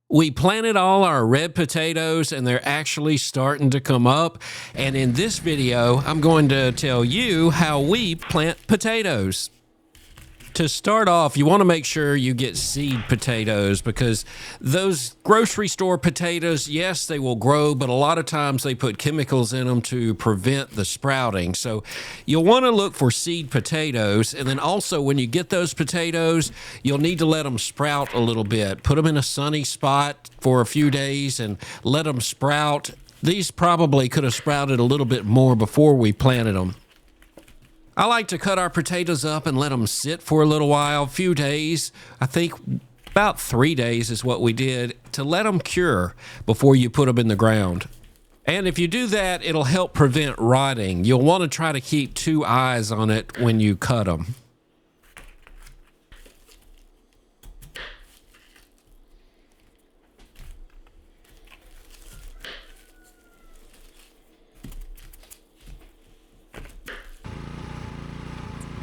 We planted all our red potatoes and they're actually starting to come up. And in this video, I'm going to tell you how we plant potatoes. To start off, you want to make sure you get seed potatoes because those grocery store potatoes, yes, they will grow, but a lot of times they put chemicals in them to prevent the sprouting. So you'll want to look for seed potatoes. And then also when you get those potatoes, you'll need to let them sprout a little bit. Put them in a sunny spot for a few days and let them sprout. These probably could have sprouted a little bit more before we planted them. I like to cut our potatoes up and let them sit for a little while, a few days. I think about 3 days is what we did, to let them cure before you put them in the ground. And if you do that, it'll help prevent rotting. You'll want to try to keep 2 eyes on it when you cut them.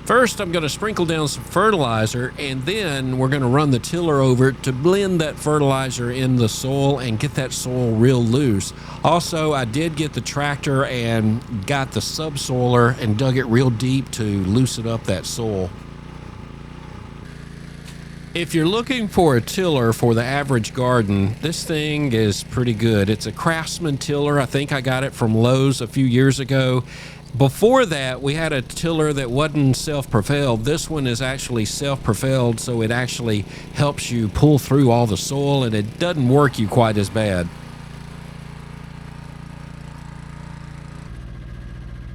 First, I'm going to sprinkle down some fertilizer, and then we're going to run the tiller over to blend that fertilizer in the soil and get that soil real loose. Also, I did get the tractor and got the subsoiler and dug it real deep to loosen up that soil. If you're looking for a tiller for the average garden, this thing is pretty good. It's a Craftsman tiller. I think I got it from Lowe's a few years ago. Before that, we had a tiller that wasn't self-propelled. This one is actually self-propelled, so it actually helps you pull through all the soil, and it doesn't work you quite as bad.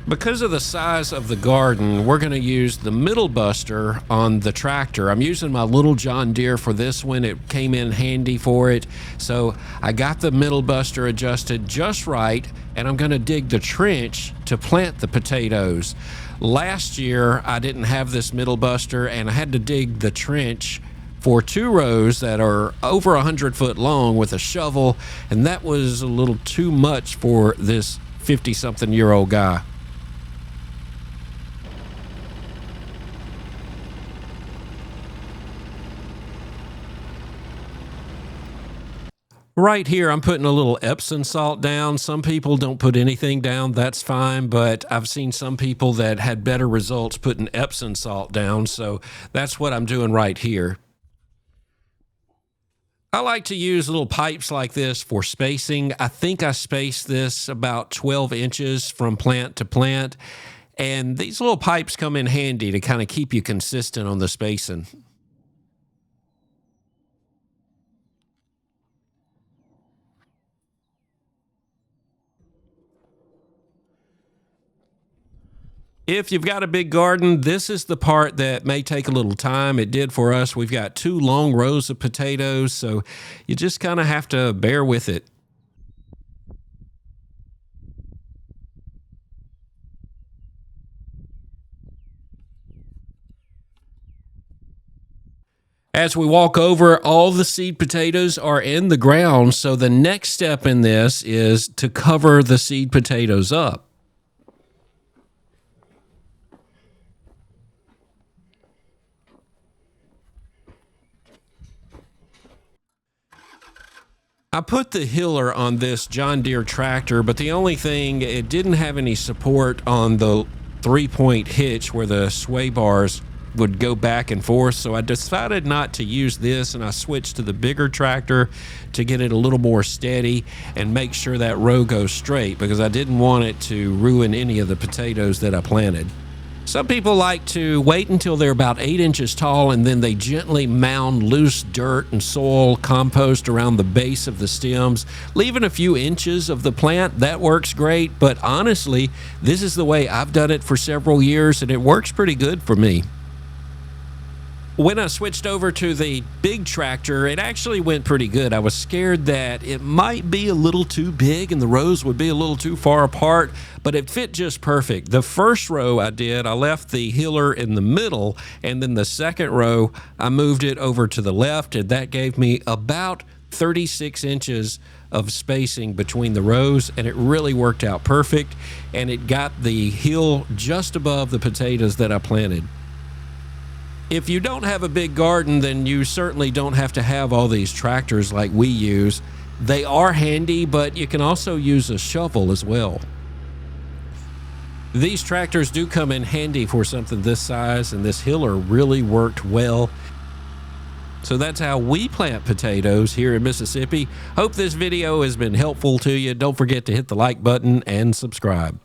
Because of the size of the garden, we're going to use the middle buster on the tractor. I'm using my little John Deere for this one. It came in handy for it. So I got the middle buster adjusted just right, and I'm going to dig the trench to plant the potatoes. Last year, I didn't have this middle buster, and I had to dig the trench for 2 rows that are over 100 foot long with a shovel, and that was a little too much for this 50-something-year-old guy. Right here, I'm putting a little Epsom salt down. Some people don't put anything down, that's fine, but I've seen some people that had better results putting Epsom salt down, so that's what I'm doing right here. I like to use little pipes like this for spacing. I think I spaced this about 12 inches from plant to plant, and these little pipes come in handy to kind of keep you consistent on the spacing. If you've got a big garden, this is the part that may take a little time. It did for us. We've got 2 long rows of potatoes, so you just kind of have to bear with it. As we walk over, all the seed potatoes are in the ground, so the next step in this is to cover the seed potatoes up. I put the hiller on this John Deere tractor, but the only thing, it didn't have any support on the 3-point hitch where the sway bars would go back and forth, so I decided not to use this, and I switched to the bigger tractor to get it a little more steady and make sure that row goes straight, because I didn't want it to ruin any of the potatoes that I planted. Some people like to wait until they're about 8 inches tall, and then they gently mound loose dirt and soil compost around the base of the stems, leaving a few inches of the plant. That works great, but honestly, this is the way I've done it for several years, and it works pretty good for me. When I switched over to the big tractor, it actually went pretty good. I was scared that it might be a little too big and the rows would be a little too far apart, but it fit just perfect. The first row I left the hiller in the middle, and then the second row, I moved it over to the left, and that gave me about 36 inches of spacing between the rows, and it really worked out perfect, and it got the hill just above the potatoes that I planted. If you don't have a big garden, then you certainly don't have to have all these tractors like we use. They are handy, but you can also use a shovel as well. These tractors do come in handy for something this size, and this hiller really worked well. So that's how we plant potatoes here in Mississippi. Hope this video has been helpful to you. Don't forget to hit the like button and subscribe.